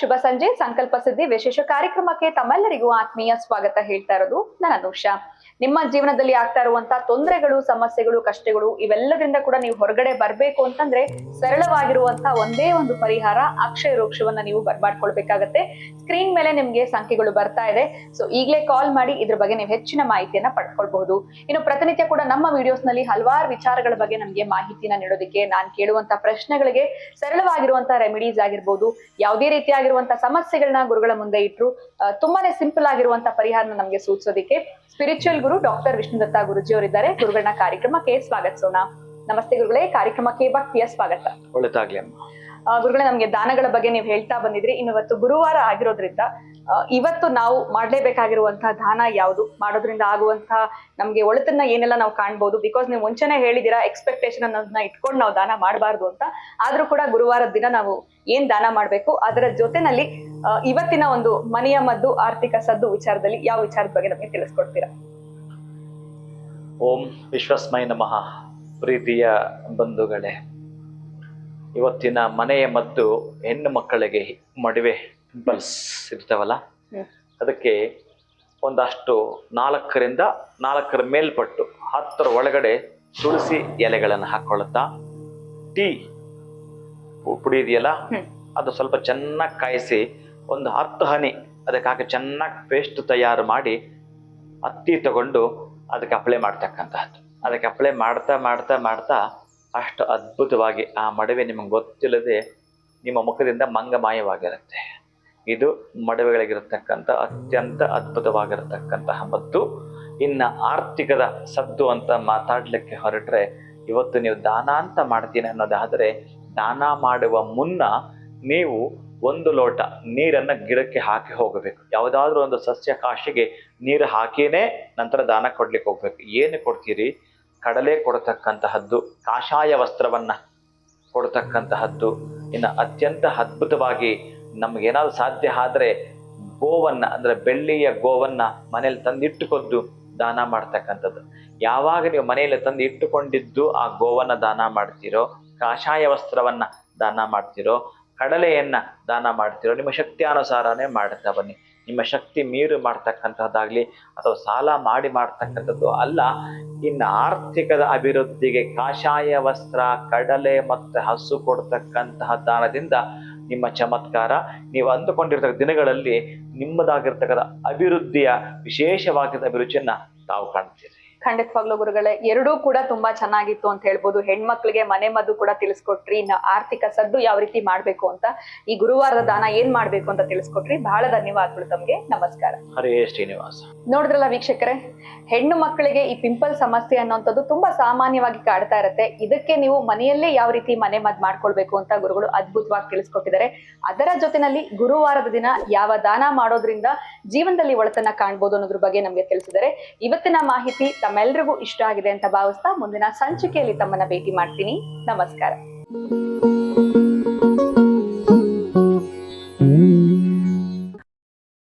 ಶುಭ ಸಂಜೆ. ಸಂಕಲ್ಪ ಸಿದ್ಧಿ ವಿಶೇಷ ಕಾರ್ಯಕ್ರಮಕ್ಕೆ ತಮ್ಮೆಲ್ಲರಿಗೂ ಆತ್ಮೀಯ ಸ್ವಾಗತ ಹೇಳ್ತಾ ಇರೋದು ನಾನು ಅನುಷಾ. ನಿಮ್ಮ ಜೀವನದಲ್ಲಿ ಆಗ್ತಾ ಇರುವಂತಹ ತೊಂದರೆಗಳು, ಸಮಸ್ಯೆಗಳು, ಕಷ್ಟಗಳು ಇವೆಲ್ಲದಿಂದ ಕೂಡ ನೀವು ಹೊರಗಡೆ ಬರ್ಬೇಕು ಅಂತಂದ್ರೆ ಸರಳವಾಗಿರುವಂತಹ ಒಂದೇ ಒಂದು ಪರಿಹಾರ, ಅಕ್ಷಯ ವೃಕ್ಷವನ್ನ ನೀವು ಬರ್ಮಾಡ್ಕೊಳ್ಬೇಕಾಗತ್ತೆ. ಸ್ಕ್ರೀನ್ ಮೇಲೆ ನಿಮ್ಗೆ ಸಂಖ್ಯೆಗಳು ಬರ್ತಾ ಇದೆ. ಸೊ ಈಗಲೇ ಕಾಲ್ ಮಾಡಿ ಇದ್ರ ಬಗ್ಗೆ ನೀವು ಹೆಚ್ಚಿನ ಮಾಹಿತಿಯನ್ನ ಪಡ್ಕೊಳ್ಬಹುದು. ಇನ್ನು ಪ್ರತಿನಿತ್ಯ ಕೂಡ ನಮ್ಮ ವಿಡಿಯೋಸ್ ನಲ್ಲಿ ಹಲವಾರು ವಿಚಾರಗಳ ಬಗ್ಗೆ ನಮ್ಗೆ ಮಾಹಿತಿನ ನೀಡೋದಕ್ಕೆ, ನಾನು ಕೇಳುವಂತಹ ಪ್ರಶ್ನೆಗಳಿಗೆ ಸರಳವಾಗಿರುವಂತಹ ರೆಮಿಡೀಸ್ ಆಗಿರ್ಬೋದು, ಯಾವುದೇ ರೀತಿಯಾಗಿರುವಂತಹ ಸಮಸ್ಯೆಗಳನ್ನ ಗುರುಗಳ ಮುಂದೆ ಇಟ್ರು ತುಂಬಾನೇ ಸಿಂಪಲ್ ಆಗಿರುವಂತಹ ಪರಿಹಾರನ ನಮ್ಗೆ ಸೂಚಿಸೋದಕ್ಕೆ ಸ್ಪಿರಿಚುವಲ್ ಗುರು ಡಾಕ್ಟರ್ ವಿಷ್ಣುದತ್ತ ಗುರುಜಿ ಅವರಿದ್ದಾರೆ. ಗುರುಗಳನ್ನ ಕಾರ್ಯಕ್ರಮಕ್ಕೆ ಸ್ವಾಗತಿಸೋಣ. ನಮಸ್ತೆ ಗುರುಗಳೇ, ಕಾರ್ಯಕ್ರಮಕ್ಕೆ ಭಕ್ತಿಯ ಸ್ವಾಗತ. ಒಳ್ಳೆದಾಗ್ಲಿ ಅಮ್ಮ. ಗುರುಗಳೇ, ನಮ್ಗೆ ದಾನಗಳ ಬಗ್ಗೆ ನೀವು ಹೇಳ್ತಾ ಬಂದಿದ್ರಿ. ಇವತ್ತು ಗುರುವಾರ ಆಗಿರೋದ್ರಿಂದ ಇವತ್ತು ನಾವು ಮಾಡ್ಲೇಬೇಕಾಗಿರುವಂತಹ ದಾನ ಯಾವುದು, ಮಾಡೋದ್ರಿಂದ ಆಗುವಂತಹ ನಮ್ಗೆ ಒಳಿತನ್ನ ಏನೆಲ್ಲ ನಾವು ಕಾಣ್ಬೋದು. ಬಿಕಾಸ್ ನೀವು ಮುಂಚೆನೆ ಹೇಳಿದಿರಾ ಎಕ್ಸ್ಪೆಕ್ಟೇಷನ್ ಅನ್ನೋದನ್ನ ಇಟ್ಕೊಂಡು ನಾವು ದಾನ ಮಾಡಬಾರ್ದು ಅಂತ. ಆದ್ರೂ ಕೂಡ ಗುರುವಾರದ ದಿನ ನಾವು ಏನ್ ದಾನ ಮಾಡ್ಬೇಕು, ಅದರ ಜೊತೆನಲ್ಲಿ ಇವತ್ತಿನ ಒಂದು ಮನೆಯ ಮದ್ದು, ಆರ್ಥಿಕ ಸದ್ದು ವಿಚಾರದಲ್ಲಿ ಯಾವ ವಿಚಾರದ ಬಗ್ಗೆ ನಮಗೆ ತಿಳಿಸ್ಕೊಡ್ತೀರಾ? ಓಂ ವಿಶ್ವಸ್ಮೈ ನಮಃ. ಪ್ರೀತಿಯ ಬಂಧುಗಳೇ, ಇವತ್ತಿನ ಮನೆಯ ಮದ್ದು ಹೆಣ್ಣು ಮಕ್ಕಳಿಗೆ ಮದುವೆ ಪಿಂಪಲ್ಸ್ ಇರ್ತಾವಲ್ಲ, ಅದಕ್ಕೆ ಒಂದಷ್ಟು 4 ಮೇಲ್ಪಟ್ಟು 10 ಒಳಗಡೆ ತುಳಸಿ ಎಲೆಗಳನ್ನು ಹಾಕೊಳ್ಳುತ್ತಾ, ಟೀ ಪುಡಿ ಇದೆಯಲ್ಲ ಅದು ಸ್ವಲ್ಪ ಚೆನ್ನಾಗಿ ಕಾಯಿಸಿ ಒಂದು 10 ಹನಿ ಅದಕ್ಕೆ ಹಾಕಿ ಚೆನ್ನಾಗಿ ಪೇಸ್ಟ್ ತಯಾರು ಮಾಡಿ ಹತ್ತಿ ತಗೊಂಡು ಅದಕ್ಕೆ ಅಪ್ಲೈ ಮಾಡ್ತಕ್ಕಂಥದ್ದು. ಅದಕ್ಕೆ ಅಪ್ಲೈ ಮಾಡ್ತಾ ಮಾಡ್ತಾ ಮಾಡ್ತಾ ಅಷ್ಟು ಅದ್ಭುತವಾಗಿ ಆ ಮಡವೆ ನಿಮಗೆ ಗೊತ್ತಿಲ್ಲದೆ ನಿಮ್ಮ ಮುಖದಿಂದ ಮಂಗಮಾಯವಾಗಿರುತ್ತೆ. ಇದು ಮಡವೆಗಳಿಗಿರತಕ್ಕಂಥ ಅತ್ಯಂತ ಅದ್ಭುತವಾಗಿರತಕ್ಕಂತಹ ಮದ್ದು. ಇನ್ನು ಆರ್ಥಿಕದ ಸದ್ದು ಅಂತ ಮಾತಾಡ್ಲಿಕ್ಕೆ ಹೊರಟ್ರೆ, ಇವತ್ತು ನೀವು ದಾನ ಅಂತ ಮಾಡ್ತೀನಿ ಅನ್ನೋದಾದರೆ, ದಾನ ಮಾಡುವ ಮುನ್ನ ನೀವು 1 ಲೋಟ ನೀರನ್ನು ಗಿಡಕ್ಕೆ ಹಾಕಿ ಹೋಗಬೇಕು. ಯಾವುದಾದ್ರೂ ಒಂದು ಸಸ್ಯ ಕಾಶಿಗೆ ನೀರು ಹಾಕಿನೇ ನಂತರ ದಾನ ಕೊಡ್ಲಿಕ್ಕೆ ಹೋಗ್ಬೇಕು. ಏನು ಕೊಡ್ತೀರಿ? ಕಡಲೆ ಕೊಡ್ತಕ್ಕಂತಹದ್ದು, ಕಾಷಾಯ ವಸ್ತ್ರವನ್ನ ಕೊಡ್ತಕ್ಕಂತಹದ್ದು. ಇನ್ನು ಅತ್ಯಂತ ಅದ್ಭುತವಾಗಿ ನಮ್ಗೇನಾದ್ರು ಸಾಧ್ಯ ಆದ್ರೆ ಗೋವನ್ನ, ಅಂದ್ರೆ ಬೆಳ್ಳಿಯ ಗೋವನ್ನ ಮನೇಲಿ ತಂದಿಟ್ಟುಕೊಂಡು ದಾನ ಮಾಡ್ತಕ್ಕಂಥದ್ದು. ಯಾವಾಗ ನೀವು ಮನೆಯಲ್ಲಿ ತಂದು ಇಟ್ಟುಕೊಂಡಿದ್ದು ಆ ಗೋವನ್ನ ದಾನ ಮಾಡ್ತೀರೋ, ಕಾಷಾಯ ವಸ್ತ್ರವನ್ನ ದಾನ ಮಾಡ್ತೀರೋ, ಕಡಲೆಯನ್ನ ದಾನ ಮಾಡ್ತೀರೋ, ನಿಮ್ಮ ಶಕ್ತಿ ಅನುಸಾರನೇ ಮಾಡ್ತಾ ಬನ್ನಿ. ನಿಮ್ಮ ಶಕ್ತಿ ಮೀರು ಮಾಡ್ತಕ್ಕಂಥದ್ದಾಗ್ಲಿ ಅಥವಾ ಸಾಲ ಮಾಡಿ ಮಾಡ್ತಕ್ಕಂಥದ್ದು ಅಲ್ಲ. ಇನ್ನು ಆರ್ಥಿಕದ ಅಭಿವೃದ್ಧಿಗೆ ಕಾಷಾಯ ವಸ್ತ್ರ, ಕಡಲೆ ಮತ್ತು ಹಸು ಕೊಡ್ತಕ್ಕಂತಹ ದಾನದಿಂದ ನಿಮ್ಮ ಚಮತ್ಕಾರ, ನೀವು ಅಂದುಕೊಂಡಿರ್ತಕ್ಕ ದಿನಗಳಲ್ಲಿ ನಿಮ್ಮದಾಗಿರ್ತಕ್ಕಂಥ ಅಭಿವೃದ್ಧಿಯ ವಿಶೇಷವಾಗಿದ್ದ ಅಭಿರುಚಿಯನ್ನ ತಾವು ಕಾಣ್ತೀರಿ. ಖಂಡಿತವಾಗ್ಲೂ ಗುರುಗಳೇ, ಎರಡೂ ಕೂಡ ತುಂಬಾ ಚೆನ್ನಾಗಿತ್ತು ಅಂತ ಹೇಳ್ಬೋದು. ಹೆಣ್ಮಕ್ಳಿಗೆ ಮನೆ ಮದ್ದು ಕೂಡ ತಿಳಿಸ್ಕೊಟ್ರಿ, ಇನ್ನು ಆರ್ಥಿಕ ಸದ್ದು ಯಾವ ರೀತಿ ಮಾಡ್ಬೇಕು ಅಂತ, ಈ ಗುರುವಾರದ ದಾನ ಏನ್ ಮಾಡ್ಬೇಕು ಅಂತ ತಿಳಿಸ್ಕೊಟ್ರಿ. ಬಹಳ ಧನ್ಯವಾದಗಳು ತಮ್ಗೆ. ನಮಸ್ಕಾರ. ಹರೇ ಶ್ರೀನಿವಾಸ. ನೋಡಿದ್ರಲ್ಲ ವೀಕ್ಷಕರೇ, ಹೆಣ್ಣು ಮಕ್ಕಳಿಗೆ ಈ ಪಿಂಪಲ್ ಸಮಸ್ಯೆ ಅನ್ನೋಂಥದ್ದು ತುಂಬಾ ಸಾಮಾನ್ಯವಾಗಿ ಕಾಡ್ತಾ ಇರುತ್ತೆ. ಇದಕ್ಕೆ ನೀವು ಮನೆಯಲ್ಲೇ ಯಾವ ರೀತಿ ಮನೆ ಮದ್ದು ಮಾಡ್ಕೊಳ್ಬೇಕು ಅಂತ ಗುರುಗಳು ಅದ್ಭುತವಾಗಿ ತಿಳಿಸ್ಕೊಟ್ಟಿದ್ದಾರೆ. ಅದರ ಜೊತೆನಲ್ಲಿ ಗುರುವಾರದ ದಿನ ಯಾವ ದಾನ ಮಾಡೋದ್ರಿಂದ ಜೀವನದಲ್ಲಿ ಒಳಿತನ್ನ ಕಾಣ್ಬೋದು ಅನ್ನೋದ್ರ ಬಗ್ಗೆ ನಮ್ಗೆ ತಿಳಿಸಿದ್ದಾರೆ. ಇವತ್ತಿನ ಮಾಹಿತಿ ತಮ್ಮೆಲ್ರಿಗೂ ಇಷ್ಟ ಆಗಿದೆ ಅಂತ ಭಾವಿಸ್ತಾ ಮುಂದಿನ ಸಂಚಿಕೆಯಲ್ಲಿ ತಮ್ಮನ್ನ ಭೇಟಿ ಮಾಡ್ತೀನಿ. ನಮಸ್ಕಾರ.